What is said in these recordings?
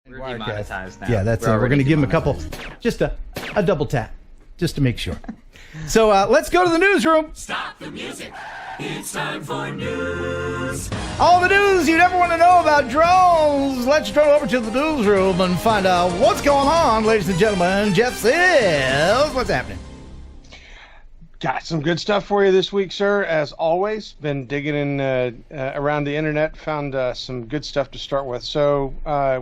We're demonetized now. Yeah, that's it. We're going to give him a couple, just a double tap, just to make sure. So let's go to the newsroom. Stop the music. It's time for news. All the news you'd ever want to know about drones. Let's turn over to the newsroom and find out what's going on, ladies and gentlemen. Jeff says, what's happening? Got some good stuff for you this week, sir. As always, been digging in around the internet, found some good stuff to start with. So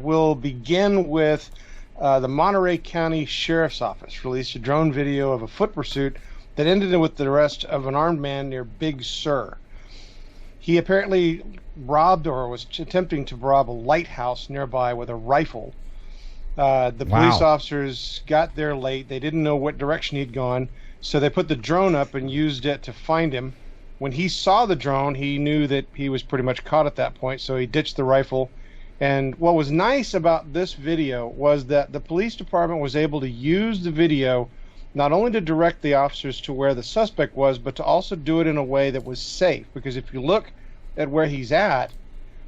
we'll begin with the Monterey County Sheriff's Office released a drone video of a foot pursuit that ended with the arrest of an armed man near Big Sur. He apparently robbed or was attempting to rob a lighthouse nearby with a rifle. The police officers got there late. They didn't know what direction he'd gone, so they put the drone up and used it to find him. When he saw the drone, he knew that he was pretty much caught at that point, so he ditched the rifle. And what was nice about this video was that the police department was able to use the video not only to direct the officers to where the suspect was, but to also do it in a way that was safe. Because if you look at where he's at,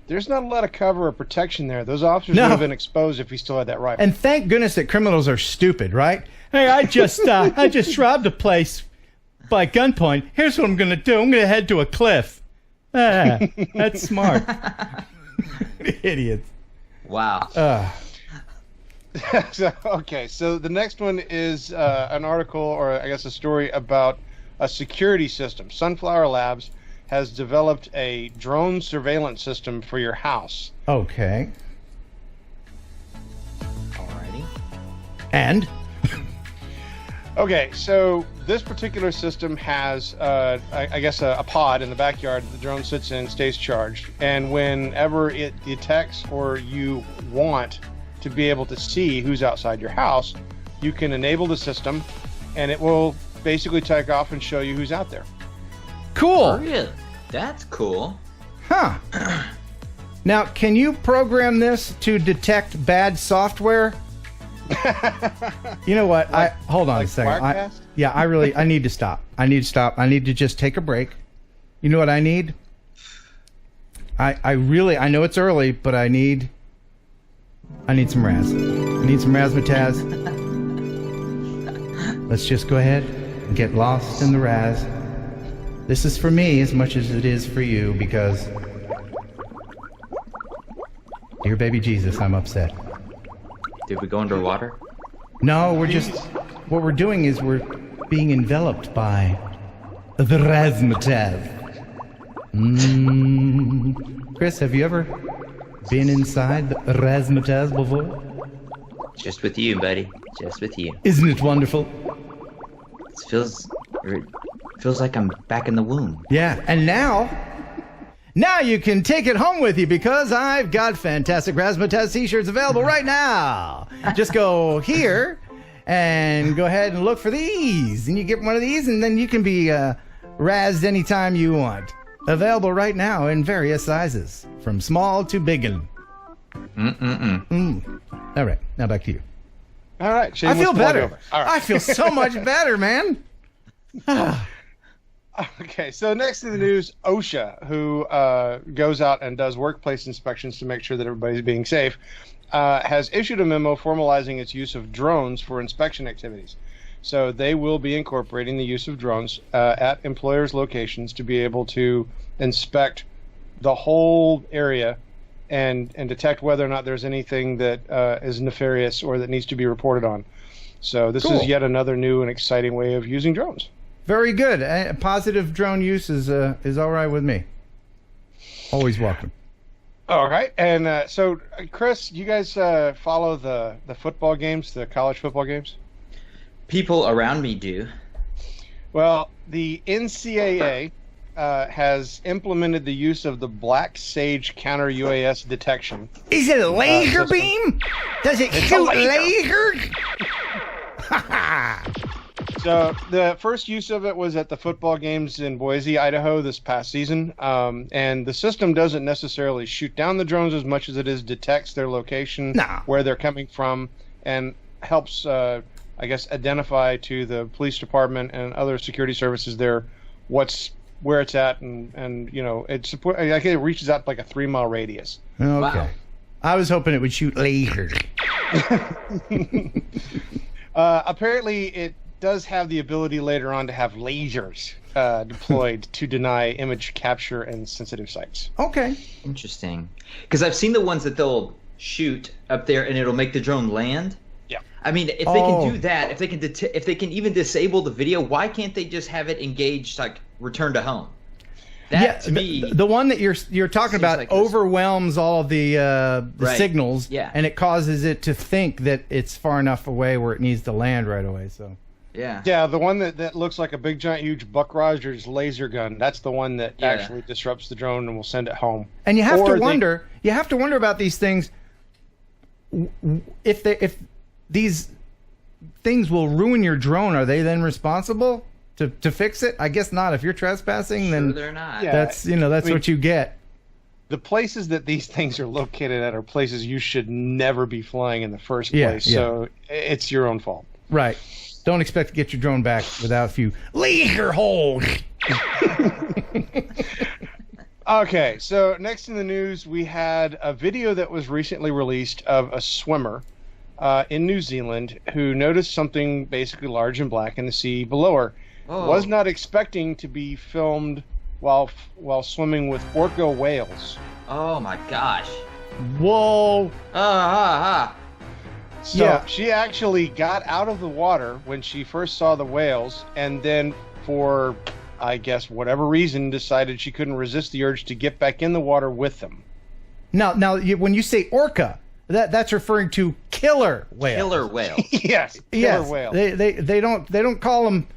there's not a lot of cover or protection there. Those officers would have been exposed if he still had that rifle. And thank goodness that criminals are stupid, right? Hey, I just robbed a place by gunpoint. Here's what I'm going to do. I'm going to head to a cliff. That's smart. Idiots. Wow. So the next one is an article, or I guess a story about a security system. Sunflower Labs has developed a drone surveillance system for your house. Okay. Alrighty. And? Okay, so this particular system has, I guess, a pod in the backyard that the drone sits in, stays charged. And whenever it detects or you want to be able to see who's outside your house, you can enable the system, and it will basically take off and show you who's out there. Cool. Oh, really? That's cool. Huh. Now, can you program this to detect bad software? You know what? Hold on a second. I need to stop. I need to just take a break. You know what I need? I know it's early, but I need some Raz. I need some razzmatazz. Let's just go ahead and get lost in the Raz. This is for me as much as it is for you, because, dear baby Jesus, I'm upset. Did we go underwater? No, what we're doing is we're being enveloped by the razzmatazz. Chris, have you ever been inside the razzmatazz before? Just with you, buddy. Just with you. Isn't it wonderful? It feels like I'm back in the womb. Yeah, and now you can take it home with you, because I've got fantastic Razzmatazz t-shirts available right now. Just go here and go ahead and look for these, and you get one of these, and then you can be razzed anytime you want. Available right now in various sizes, from small to biggin. All right, now back to you. All right, I feel better. All right. I feel so much better, man. Okay, so next to the news, OSHA, who goes out and does workplace inspections to make sure that everybody's being safe, has issued a memo formalizing its use of drones for inspection activities. So they will be incorporating the use of drones at employers' locations to be able to inspect the whole area and detect whether or not there's anything that is nefarious or that needs to be reported on. So this is yet another new and exciting way of using drones. Very good. Positive drone use is all right with me. Always welcome. All right. And so, Chris, you guys follow the football games, the college football games? People around me do. Well, the NCAA has implemented the use of the Black Sage counter UAS detection. Is it a laser beam? Does it shoot laser? So the first use of it was at the football games in Boise, Idaho this past season. And the system doesn't necessarily shoot down the drones as much as it is detects their location, where they're coming from, and helps, I guess, identify to the police department and other security services there where it's at, and you know, it reaches out like a 3-mile radius. Okay. Wow. I was hoping it would shoot lasers. Apparently, it does have the ability later on to have lasers deployed to deny image capture in sensitive sites. Okay. Interesting. Because I've seen the ones that they'll shoot up there and it'll make the drone land. Yeah. I mean, if they can do that, if they can even disable the video, why can't they just have it engaged, like return to home? That to me, the one that you're talking about like overwhelms all of the signals, Yeah. and it causes it to think that it's far enough away where it needs to land right away. So. Yeah, the one that looks like a big giant huge Buck Rogers laser gun. That's the one that actually disrupts the drone and will send it home. And you have to wonder. You have to wonder about these things. If these things will ruin your drone, are they then responsible to fix it? I guess not. If you're trespassing, then they're not. Yeah. That's what you get. The places that these things are located at are places you should never be flying in the first place. Yeah. So it's your own fault. Right. Don't expect to get your drone back without a few laser holes. Okay, so next in the news, we had a video that was recently released of a swimmer in New Zealand who noticed something basically large and black in the sea below her. Oh. Was not expecting to be filmed while swimming with orca whales. Oh my gosh. Whoa. So she actually got out of the water when she first saw the whales, and then for, I guess, whatever reason, decided she couldn't resist the urge to get back in the water with them. Now, when you say orca, that's referring to killer whales. Killer whale. Yes, killer whale. They don't call them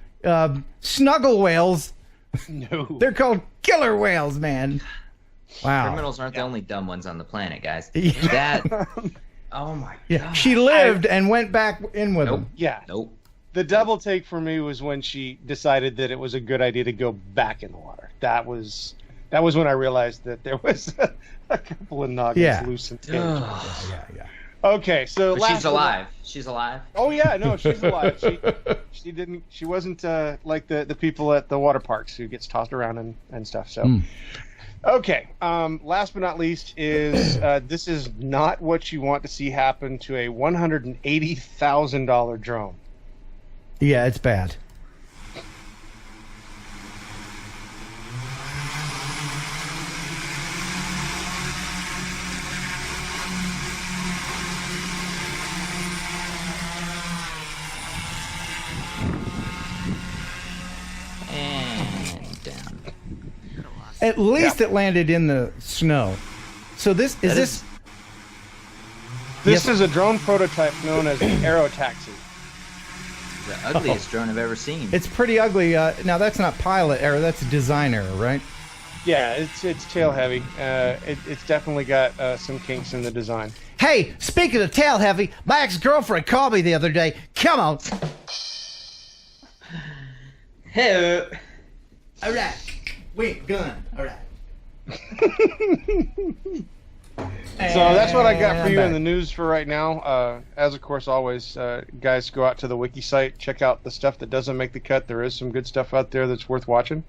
snuggle whales. No, They're called killer whales, man. Wow. Criminals aren't the only dumb ones on the planet, guys. That. Oh my god. She lived and went back in with them. Yeah. Nope. The double take for me was when she decided that it was a good idea to go back in the water. That was when I realized that there was a couple of noggins loose in the cage. Yeah. Okay, so But she's alive. She's alive. Oh yeah, no, she's alive. She wasn't like the people at the water parks who gets tossed around and stuff. So. Okay, last but not least is this is not what you want to see happen to a $180,000 drone. Yeah, it's bad. And down. At least it landed in the snow. So this This is a drone prototype known as the Aero Taxi. The ugliest drone I've ever seen. It's pretty ugly. Now that's not pilot error. That's design error, right? Yeah, it's tail heavy. It's definitely got some kinks in the design. Hey, speaking of tail heavy, my ex-girlfriend called me the other day. Come on. Hey. All right. Wait, gun. All right. So that's what I got for you in the news for right now. As of course, always, guys, go out to the wiki site, check out the stuff that doesn't make the cut. There is some good stuff out there that's worth watching.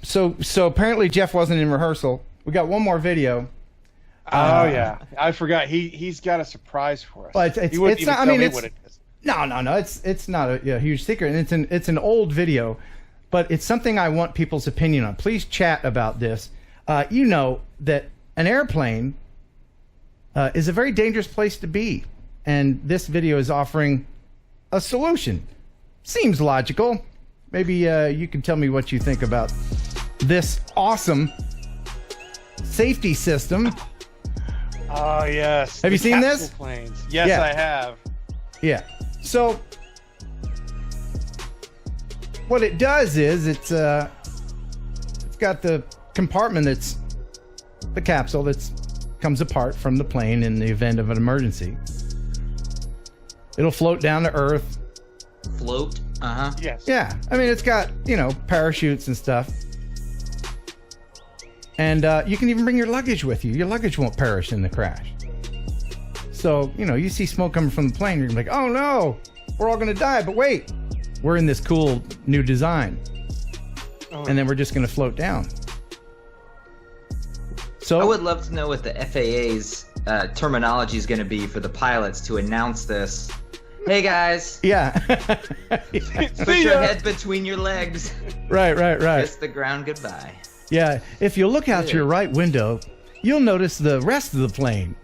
So apparently Jeff wasn't in rehearsal. We got one more video. Oh yeah, I forgot. He's got a surprise for us. But He wouldn't it's even not. I tell mean, me it's what it is. no. It's not a huge secret, and it's an old video, but it's something I want people's opinion on. Please chat about this. You know that an airplane is a very dangerous place to be, and this video is offering a solution. Seems logical. Maybe you can tell me what you think about this awesome safety system. Oh yes. Have you seen capsule this? Planes. Yes, Yeah. I have. Yeah. So what it does is it's got the compartment that's the capsule that comes apart from the plane in the event of an emergency. It'll float down to Earth. Float. Yes. Yeah. I mean, it's got, parachutes and stuff. And you can even bring your luggage with you. Your luggage won't perish in the crash. So, you see smoke coming from the plane, you're like, oh no, we're all going to die. But wait, we're in this cool new design. Oh. And then we're just going to float down. So I would love to know what the FAA's terminology is going to be for the pilots to announce this. Hey guys. Yeah. Put your head between your legs. Right. Kiss the ground goodbye. Yeah. If you look out your right window, you'll notice the rest of the plane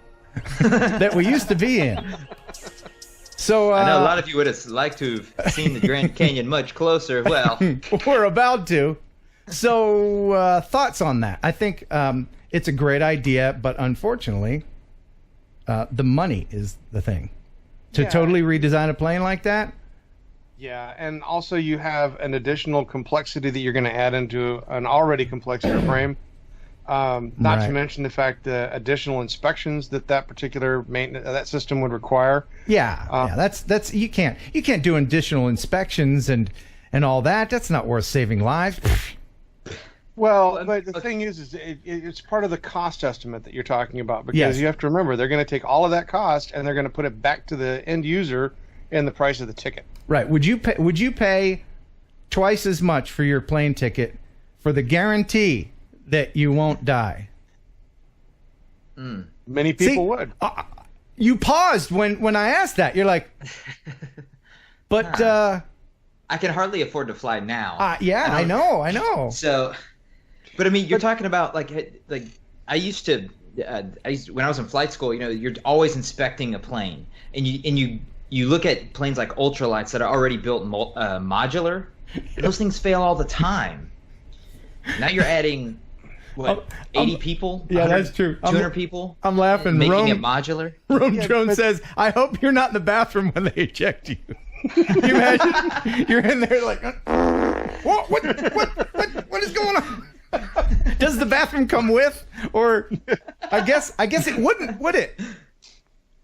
that we used to be in. So I know a lot of you would have liked to have seen the Grand Canyon much closer. Well, we're about to. So thoughts on that? I think it's a great idea, but unfortunately, the money is the thing. To totally redesign a plane like that? Yeah, and also you have an additional complexity that you're going to add into an already complex airframe. Not to mention the fact the additional inspections that particular maintenance that system would require. Yeah, that's you can't do additional inspections and all that. That's not worth saving lives. Well, but the thing is it's part of the cost estimate that you're talking about, because you have to remember they're going to take all of that cost and they're going to put it back to the end user in the price of the ticket. Right. Would you pay twice as much for your plane ticket for the guarantee that you won't die? Many people would. You paused when I asked that. You're like, but I can hardly afford to fly now. I know. So. But I mean, you're talking about like I used to when I was in flight school. You know, you're always inspecting a plane, and you look at planes like ultralights that are already built modular. Those things fail all the time. Now you're adding 80 people? Yeah, that's true. 200 people. I'm laughing. Making it modular. Rome Jones says, "I hope you're not in the bathroom when they eject you." Can you imagine? You're in there like, what is going on? Does the bathroom come with? Or I guess it wouldn't, would it?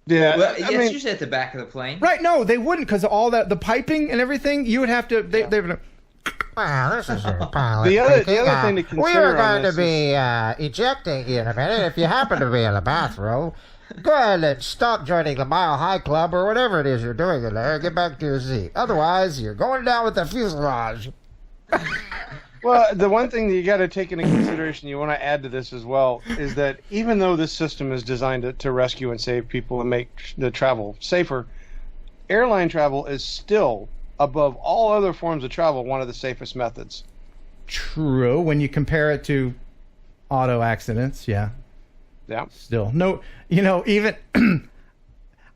Yeah, well, it's usually at the back of the plane. Right? No, they wouldn't, because all that the piping and everything. You would have to. They would. Well, this is your pilot. The other thing to consider. We are going to be ejecting you in a minute. If you happen to be in the bathroom, go ahead and stop joining the Mile High Club or whatever it is you're doing in there. Get back to your seat. Otherwise, you're going down with the fuselage. Well, the one thing that you got to take into consideration, you want to add to this as well, is that even though this system is designed to rescue and save people and make the travel safer, airline travel is still, above all other forms of travel, one of the safest methods. True, when you compare it to auto accidents, yeah. Still, no, even when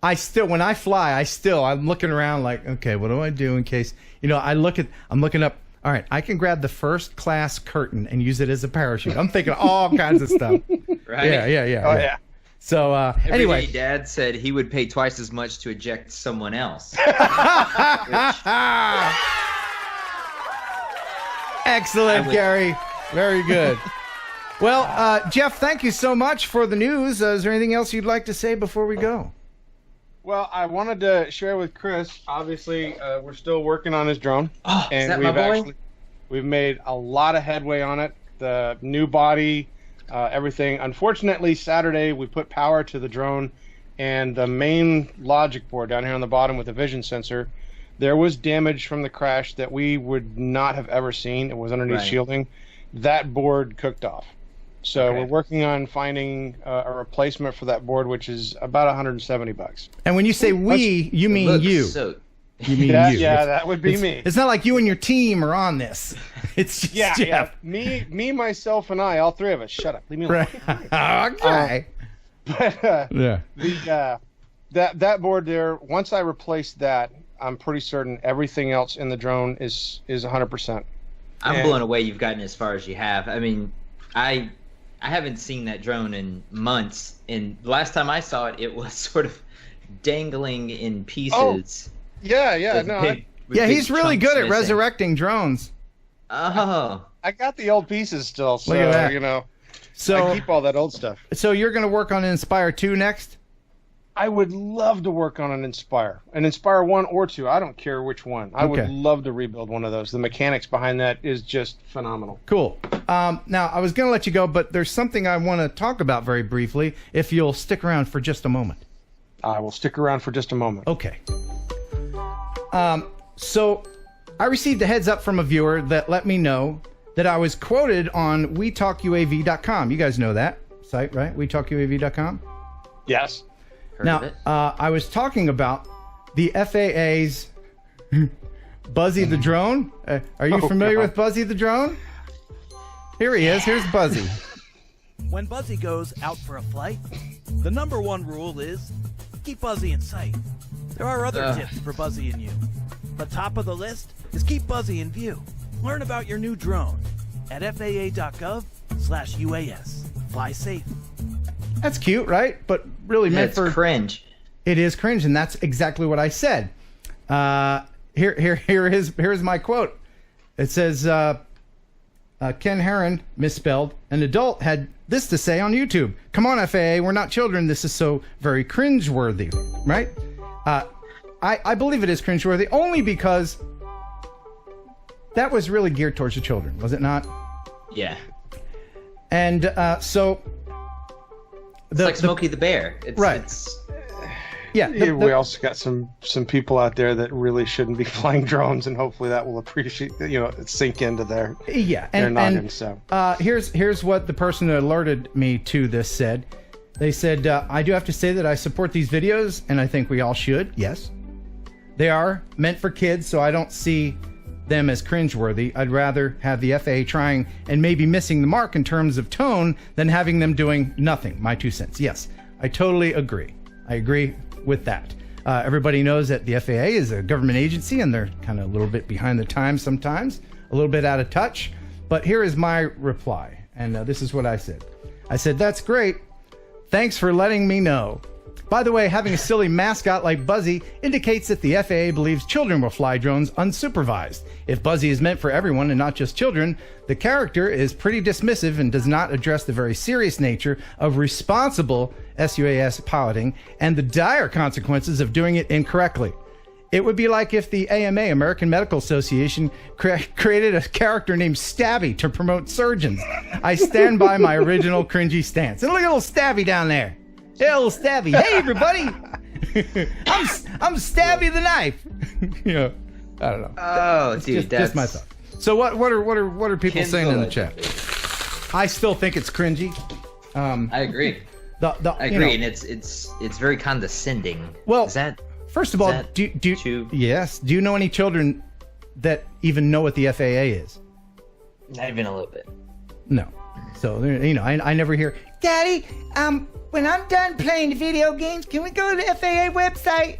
I fly, I'm looking around like, okay, what do I do in case? I'm looking up. All right, I can grab the first class curtain and use it as a parachute. I'm thinking all kinds of stuff. Right? Yeah. Oh, yeah. So anyway, Dad said he would pay twice as much to eject someone else. Excellent, Gary. Very good. Well, Jeff, thank you so much for the news. Is there anything else you'd like to say before we go? Well, I wanted to share with Chris. Obviously, we're still working on his drone, is that my boy? We've made a lot of headway on it. The new body, everything. Unfortunately, Saturday we put power to the drone, and the main logic board down here on the bottom with the vision sensor, there was damage from the crash that we would not have ever seen. It was underneath shielding. That board cooked off. So we're working on finding a replacement for that board, which is about $170. And when you say we, you mean you. You mean you. Yeah, that would be me. It's not like you and your team are on this. It's just Jeff. Yeah. Me, myself, and I, all three of us. Shut up. Leave me alone. Okay. That board there, once I replace that, I'm pretty certain everything else in the drone is 100%. I'm blown away you've gotten as far as you have. I mean, I haven't seen that drone in months, and the last time I saw it, it was sort of dangling in pieces. He's really good at resurrecting drones. Oh, I got the old pieces still, so So I keep all that old stuff. So you're going to work on Inspire 2 next? I would love to work on an Inspire 1 or 2. I don't care which one. I would love to rebuild one of those. The mechanics behind that is just phenomenal. Cool. Now, I was going to let you go, but there's something I want to talk about very briefly, if you'll stick around for just a moment. I will stick around for just a moment. Okay. So I received a heads up from a viewer that let me know that I was quoted on wetalkuav.com. You guys know that site, right? wetalkuav.com? Yes. Heard Now, of it. I was talking about the FAA's Buzzy the drone. Are you familiar with Buzzy the drone? Here he is. Here's Buzzy. When Buzzy goes out for a flight, the number one rule is keep Buzzy in sight. There are other tips for Buzzy and you, but top of the list is keep Buzzy in view. Learn about your new drone at faa.gov/UAS. Fly safe. That's cute, right? But really meant for cringe. It is cringe, and that's exactly what I said. Here's my quote. It says, Ken Heron, misspelled, an adult, had this to say on YouTube. Come on, FAA, we're not children. This is so very cringeworthy, right? I believe it is cringeworthy only because that was really geared towards the children, was it not? Yeah. And so... It's like Smokey the Bear. Right. We also got some people out there that really shouldn't be flying drones, and hopefully that will appreciate, sink into their noggin. So here's what the person who alerted me to this said. They said, I do have to say that I support these videos, and I think we all should. Yes, they are meant for kids, so I don't see them as cringeworthy. I'd rather have the FAA trying and maybe missing the mark in terms of tone than having them doing nothing. My 2 cents. Yes, I totally agree. I agree with that. Everybody knows that the FAA is a government agency, and they're kind of a little bit behind the times sometimes, a little bit out of touch. But here is my reply, and this is what I said. I said, that's great. Thanks for letting me know. By the way, having a silly mascot like Buzzy indicates that the FAA believes children will fly drones unsupervised. If Buzzy is meant for everyone and not just children, the character is pretty dismissive and does not address the very serious nature of responsible SUAS piloting and the dire consequences of doing it incorrectly. It would be like if the AMA, American Medical Association, created a character named Stabby to promote surgeons. I stand by my original cringy stance. And look at little Stabby down there. Hey, little Stabby. Hey, everybody. I'm Stabby the knife. I don't know. Oh, dude, that's just my thought. So what are people saying in the chat? I still think it's cringy. I agree. I agree, and it's very condescending. Well, is that first of all, do you know any children that even know what the FAA is? Not even a little bit. No. So I never hear, Daddy, when I'm done playing video games, can we go to the FAA website?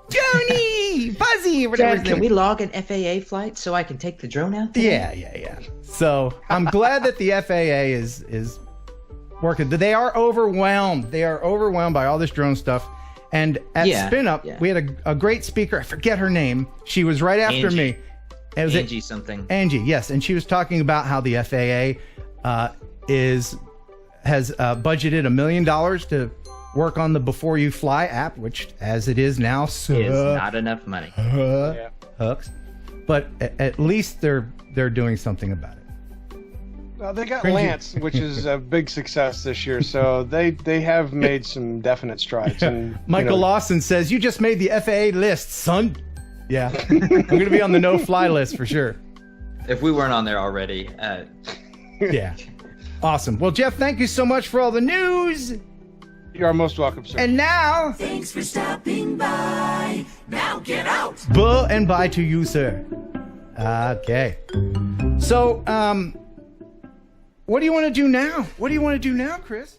Joni, Buzzy, whatever. Dad, can we log an FAA flight so I can take the drone out there? Yeah. So I'm glad that the FAA is working. They are overwhelmed. They are overwhelmed by all this drone stuff. And at Spin Up, we had a great speaker. I forget her name. She was right after me. Angie something. Angie, yes. And she was talking about how the FAA has budgeted $1 million to work on the Before You Fly app, which, as it is now, is not enough money. Hooks. But at least they're doing something about it. Well, they got Lance, which is a big success this year, so they have made some definite strides. And Michael Lawson says, you just made the FAA list, son. Yeah. I'm going to be on the no-fly list for sure. If we weren't on there already. Yeah. Awesome. Well, Jeff, thank you so much for all the news. You are most welcome, sir. And now... Thanks for stopping by. Now get out. And bye to you, sir. Okay. So, what do you want to do now? What do you want to do now, Chris?